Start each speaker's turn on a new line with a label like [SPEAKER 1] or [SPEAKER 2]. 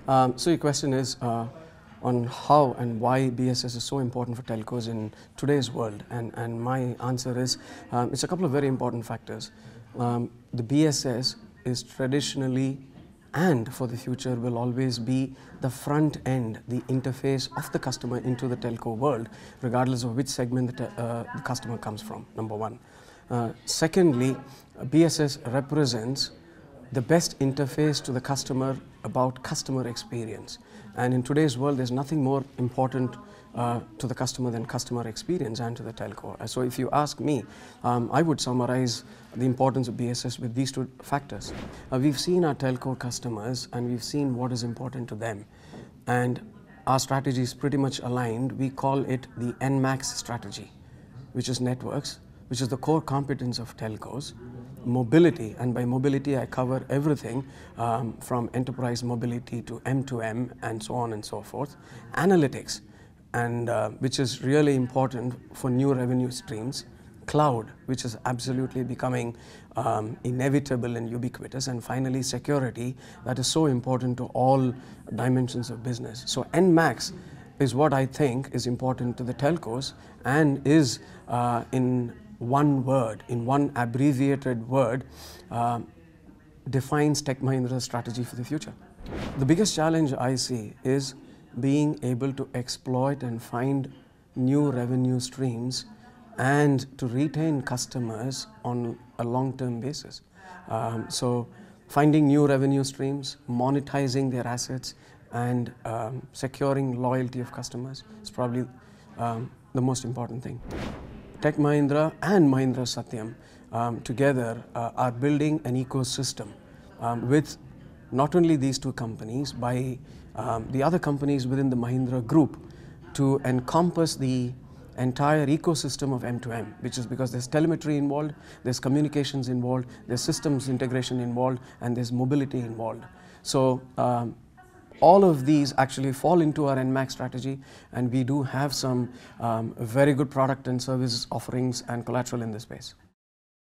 [SPEAKER 1] So your question is on how and why BSS is so important for telcos in today's world, and my answer is it's a couple of very important factors. The BSS is traditionally and for the future will always be the front end, the interface of the customer into the telco world, regardless of which segment the customer comes from, number one. Secondly, BSS represents the best interface to the customer about customer experience. And in today's world, there's nothing more important to the customer than customer experience and to the telco. So if you ask me, I would summarize the importance of BSS with these two factors. We've seen our telco customers and we've seen what is important to them. And our strategy is pretty much aligned. We call it the NMAX strategy, which is networks, which is the core competence of telcos. Mobility, and by mobility I cover everything from enterprise mobility to M2M and so on and so forth. Analytics, and which is really important for new revenue streams. Cloud, which is absolutely becoming inevitable and ubiquitous. And finally, security, that is so important to all dimensions of business. So NMAX is what I think is important to the telcos and is in one word, in one abbreviated word, defines Tech Mahindra's strategy for the future. The biggest challenge I see is being able to exploit and find new revenue streams and to retain customers on a long-term basis. So finding new revenue streams, monetizing their assets, and securing loyalty of customers is probably the most important thing. Tech Mahindra and Mahindra Satyam together are building an ecosystem with not only these two companies, by the other companies within the Mahindra group to encompass the entire ecosystem of M2M, which is because there's telemetry involved, there's communications involved, there's systems integration involved, and there's mobility involved. So all of these actually fall into our NMAX strategy, and we do have some very good product and service offerings and collateral in this space.